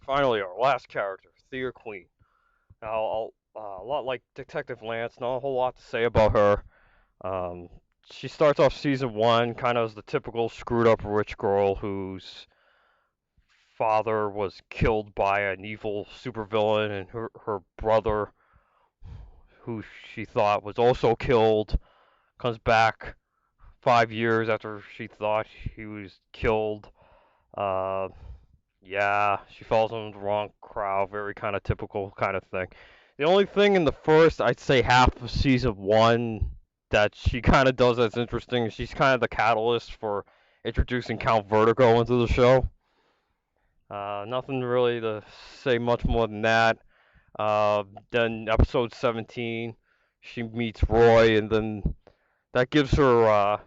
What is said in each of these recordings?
finally, our last character, Thea Queen. Now, a lot like Detective Lance, not a whole lot to say about her. Um, she starts off season one kind of as the typical screwed up rich girl whose father was killed by an evil supervillain, and her brother, who she thought was also killed, comes back 5 years after she thought he was killed. Uh, Yeah, she falls into the wrong crowd. Very kind of typical kind of thing. The only thing in the first, I'd say, half of season one that she kind of does that's interesting is she's kind of the catalyst for introducing Count Vertigo into the show. Nothing really to say much more than that. Then episode 17, she meets Roy, and then that gives her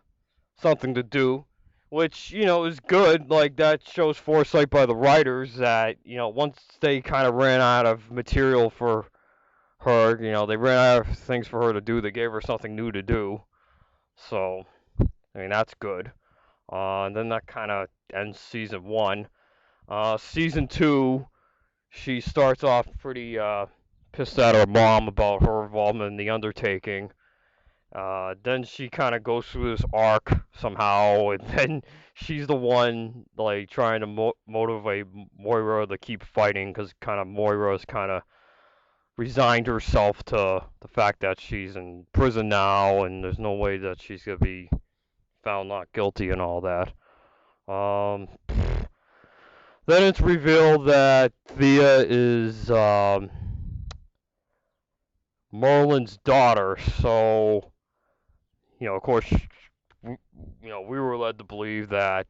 something to do, which is good. Like that shows foresight by the writers that once they kind of ran out of material for her, they ran out of things for her to do. They gave her something new to do. So I mean that's good. And then that kind of ends season one. Season two, she starts off pretty pissed at her mom about her involvement in the undertaking. Then she kind of goes through this arc somehow, and then she's the one like trying to motivate Moira to keep fighting because kind of Moira's kind of resigned herself to the fact that she's in prison now, and there's no way that she's gonna be found not guilty and all that. Um, then it's revealed that Thea is Merlin's daughter, so of course, we were led to believe that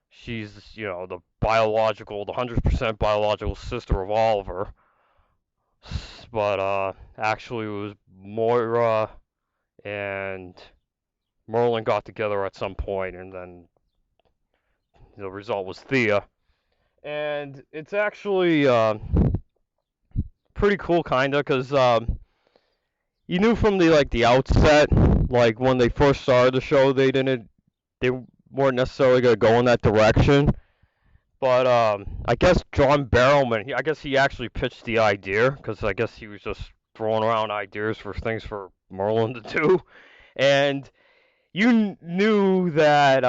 she's, the 100% biological sister of Oliver. But actually, it was Moira and Merlin got together at some point, and then the result was Thea. And it's actually pretty cool, kinda, because you knew from the outset, like when they first started the show, they weren't necessarily gonna go in that direction. But I guess John Barrowman, I guess he actually pitched the idea because I guess he was just throwing around ideas for things for Merlin to do, and you knew that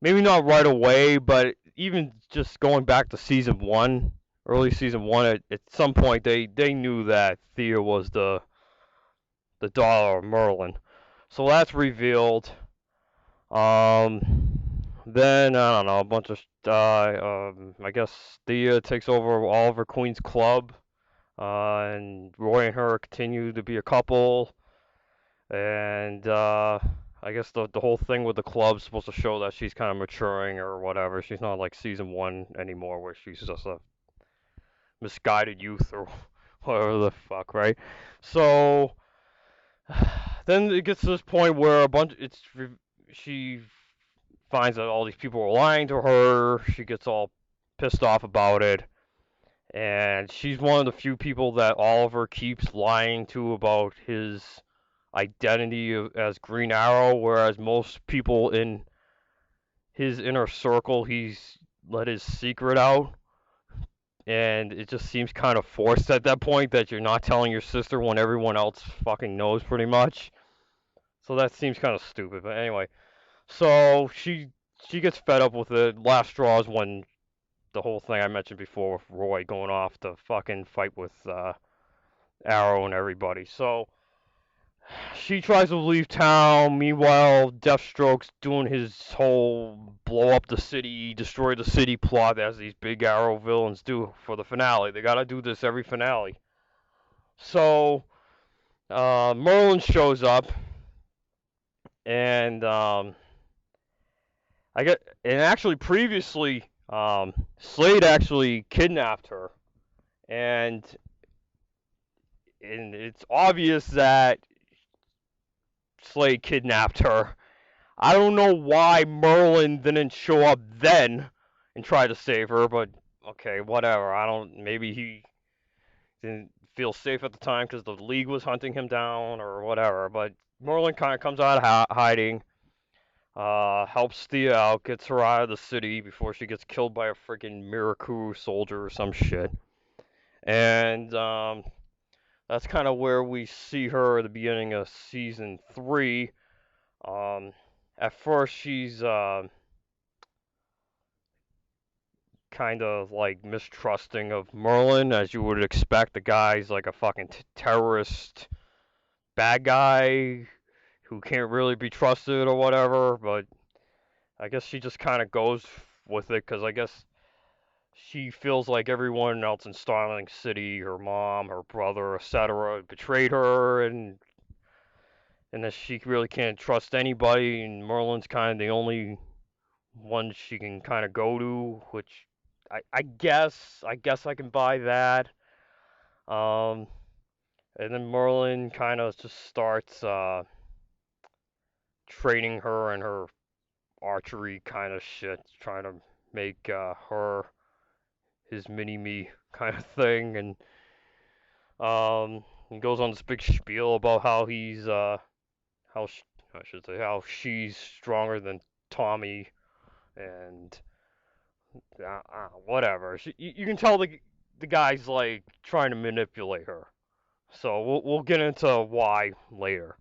maybe not right away, but even just going back to season one, early season one, at some point they knew that Thea was the daughter of Merlin, so that's revealed. Then I don't know, a bunch of I guess Thea takes over Oliver Queen's club, and Roy and her continue to be a couple, and I guess the whole thing with the club's supposed to show that she's kind of maturing or whatever. She's not like season one anymore, where she's just a misguided youth or whatever the fuck, right? So then it gets to this point where she finds that all these people are lying to her. She gets all pissed off about it. And she's one of the few people that Oliver keeps lying to about his identity as Green Arrow, whereas most people in his inner circle, he's let his secret out. And it just seems kind of forced at that point that you're not telling your sister when everyone else fucking knows pretty much. So that seems kind of stupid. But anyway, so she gets fed up with it. Last straw is when the whole thing I mentioned before with Roy going off to fucking fight with Arrow and everybody. So she tries to leave town. Meanwhile, Deathstroke's doing his whole blow up the city, destroy the city plot as these big Arrow villains do for the finale. They gotta do this every finale. So Merlin shows up, and and actually previously, Slade actually kidnapped her, and it's obvious that Slade kidnapped her. I don't know why Merlin didn't show up then and try to save her, but okay, whatever. I don't. Maybe he didn't feel safe at the time because the League was hunting him down or whatever. But Merlin kind of comes out of hiding. helps Thea out, gets her out of the city before she gets killed by a freaking Mirakuru soldier or some shit. And that's kind of where we see her at the beginning of season 3. Um, at first, she's kind of like mistrusting of Merlin, as you would expect. The guy's like a fucking terrorist bad guy who can't really be trusted or whatever, but I guess she just kind of goes with it because I guess she feels like everyone else in Starling City, her mom, her brother, etc., betrayed her, and that she really can't trust anybody, and Merlin's kind of the only one she can kind of go to, which I guess I can buy that. Um, and then Merlin kind of just starts training her and her archery kind of shit, trying to make her his mini me kind of thing, and he goes on this big spiel about how he's I should say how she's stronger than Tommy, and whatever. You can tell the guy's like trying to manipulate her. So we'll get into why later.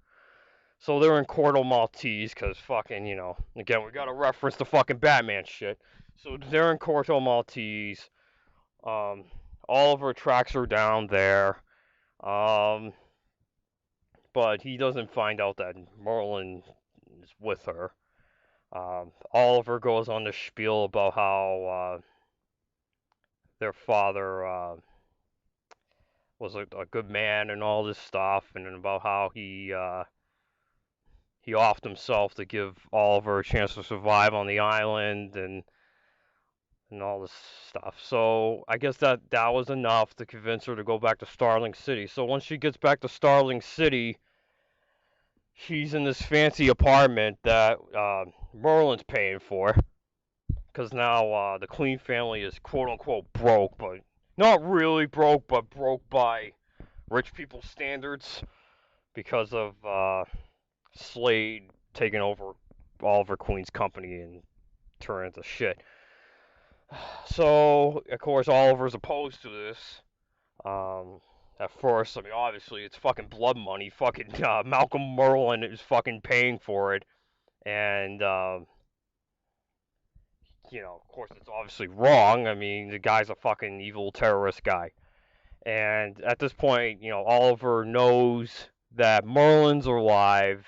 So they're in Corto Maltese because fucking, again, we got to reference the fucking Batman shit. So they're in Corto Maltese. Um, Oliver tracks her down there. Um, but he doesn't find out that Merlin is with her. Oliver goes on the spiel about how their father was a good man and all this stuff, and about how he offed himself to give Oliver a chance to survive on the island, and all this stuff. So I guess that was enough to convince her to go back to Starling City. So once she gets back to Starling City, she's in this fancy apartment that Merlin's paying for, because now the Queen family is quote unquote broke, but not really broke, but broke by rich people standards because of Slade taking over Oliver Queen's company and turning into shit. So, of course, Oliver's opposed to this. At first, I mean, obviously, it's fucking blood money. Fucking Malcolm Merlin is fucking paying for it. And, of course, it's obviously wrong. I mean, the guy's a fucking evil terrorist guy. And at this point, Oliver knows that Merlin's alive,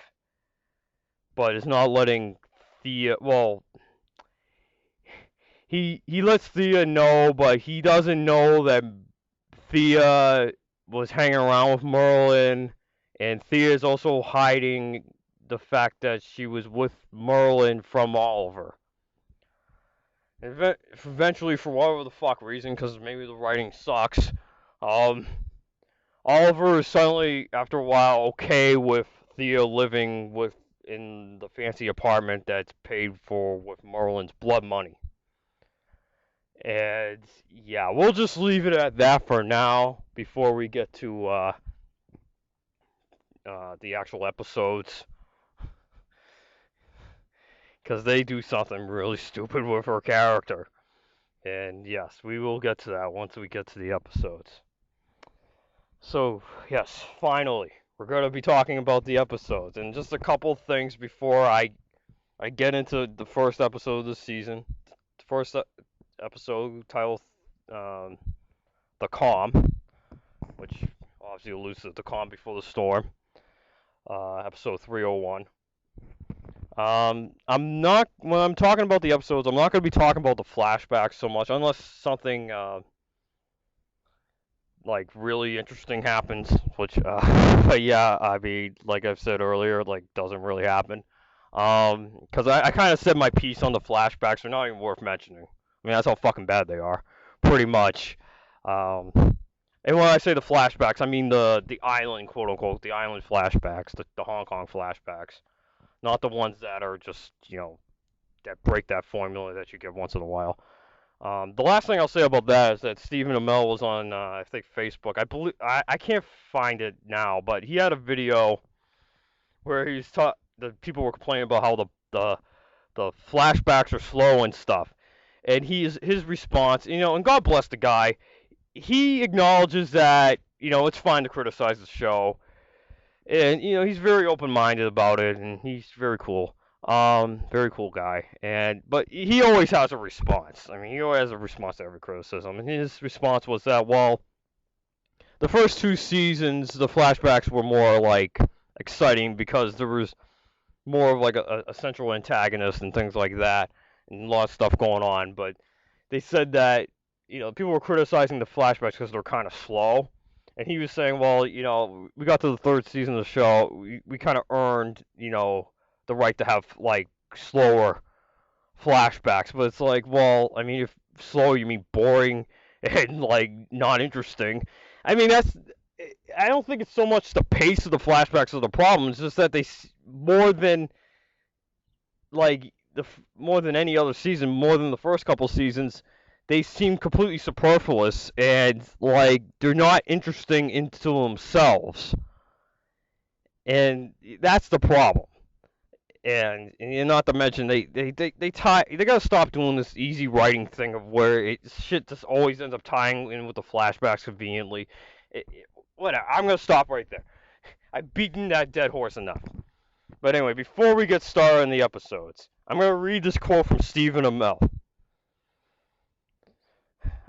but is not letting Thea. Well, he lets Thea know, but he doesn't know that Thea was hanging around with Merlin, and Thea is also hiding the fact that she was with Merlin from Oliver. Eventually, for whatever the fuck reason, because maybe the writing sucks, Oliver is suddenly, after a while, okay with Thea living in the fancy apartment that's paid for with Merlin's blood money. And yeah, we'll just leave it at that for now before we get to the actual episodes, because they do something really stupid with her character. And yes, we will get to that once we get to the episodes. So, yes, finally, we're going to be talking about the episodes. And just a couple things before I get into the first episode of the season. The first episode titled The Calm, which obviously alludes to The Calm Before the Storm. Episode 301. I'm not, when I'm talking about the episodes, I'm not going to be talking about the flashbacks so much, unless something like really interesting happens, which but yeah, I mean, like I've said earlier, like doesn't really happen. Because I kind of said my piece on the flashbacks. They're not even worth mentioning. I mean, that's how fucking bad they are, pretty much. Um, and when I say the flashbacks, I mean the island, quote unquote, the island flashbacks, the Hong Kong flashbacks, not the ones that are just that break that formula that you get once in a while. The last thing I'll say about that is that Stephen Amell was on, I think, Facebook. I can't find it now, but he had a video where the people were complaining about how the the flashbacks are slow and stuff. And his response, and God bless the guy, he acknowledges that, it's fine to criticize the show. And, he's very open-minded about it, and he's very cool. Very cool guy. But he always has a response. I mean, he always has a response to every criticism. And his response was that, well, the first 2 seasons, the flashbacks were more, like, exciting because there was more of, like, a central antagonist and things like that, and a lot of stuff going on. But they said that, people were criticizing the flashbacks because they're kind of slow. And he was saying, well, we got to the 3rd season of the show, we kind of earned, the right to have, like, slower flashbacks. But it's like, well, I mean, if slow you mean boring and, like, not interesting. I mean, I don't think it's so much the pace of the flashbacks are the problem. It's just that more than, like, more than any other season, more than the first couple seasons, they seem completely superfluous and, like, they're not interesting into themselves. And that's the problem. And not to mention they gotta stop doing this easy writing thing of where shit just always ends up tying in with the flashbacks conveniently. Whatever. I'm gonna stop right there. I've beaten that dead horse enough. But anyway, before we get started on the episodes, I'm gonna read this quote from Stephen Amell.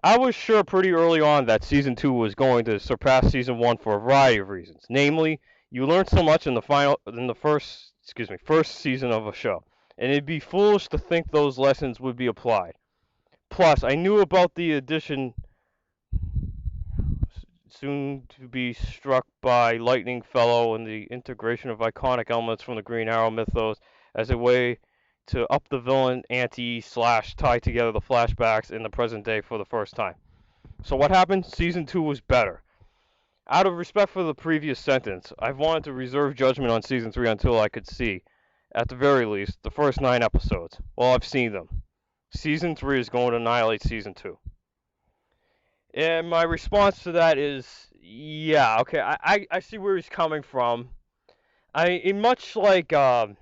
I was sure pretty early on that Season 2 was going to surpass Season 1 for a variety of reasons. Namely, you learn so much in the first season of a show, and it'd be foolish to think those lessons would be applied. Plus, I knew about the addition soon to be struck by Lightning Fellow and the integration of iconic elements from the Green Arrow mythos as a way to up the villain ante / tie together the flashbacks in the present day for the first time. So what happened? Season 2 was better. Out of respect for the previous sentence, I've wanted to reserve judgment on Season 3 until I could see, at the very least, the first 9 episodes. Well, I've seen them. Season 3 is going to annihilate Season 2. And my response to that is, yeah, okay, I see where he's coming from. Much like the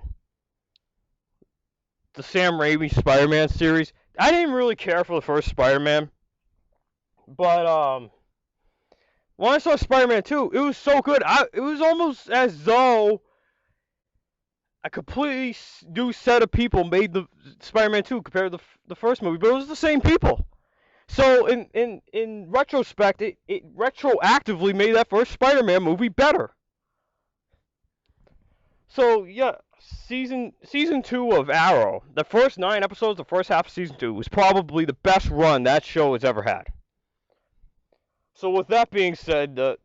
Sam Raimi Spider-Man series, I didn't really care for the first Spider-Man. But when I saw Spider-Man 2, it was so good. It was almost as though a completely new set of people made the Spider-Man 2 compared to the first movie, but it was the same people. So in retrospect, it retroactively made that first Spider-Man movie better. So yeah, season 2 of Arrow, the first 9 episodes, the first half of Season 2 was probably the best run that show has ever had. So with that being said, the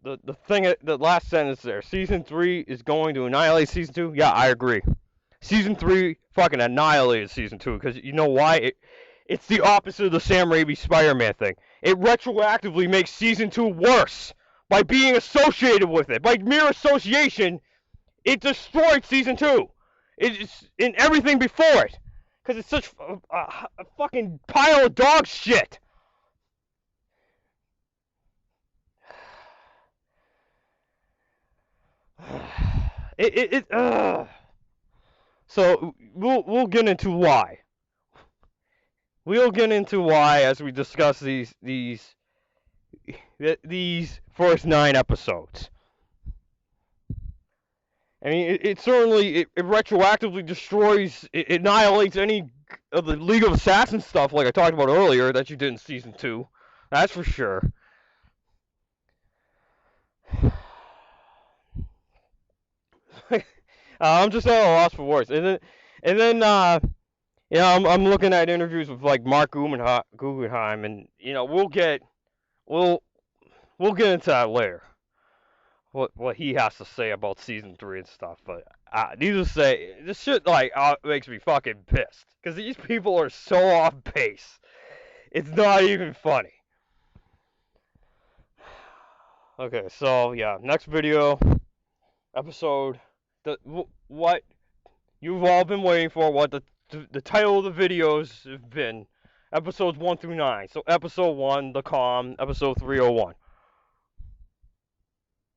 last sentence there, Season 3 is going to annihilate Season 2? Yeah, I agree. Season 3 fucking annihilated Season 2, because you know why? It's the opposite of the Sam Raimi Spider-Man thing. It retroactively makes Season 2 worse by being associated with it. By mere association, it destroyed Season 2. It's in everything before it. Because it's such a fucking pile of dog shit. So we'll get into why. We'll get into why as we discuss these first 9 episodes. I mean, it certainly retroactively destroys, it annihilates any of the League of Assassins stuff, like I talked about earlier, that you did in Season 2. That's for sure. I'm just at a loss for words. And then I'm looking at interviews with like Mark Guggenheim, and we'll get into that later. What he has to say about Season 3 and stuff, but needless to say, this shit makes me fucking pissed because these people are so off base. It's not even funny. Okay, so yeah, next video, episode, what you've all been waiting for, what the title of the videos have been, episodes 1 through 9. So episode 1, The Calm, episode 301.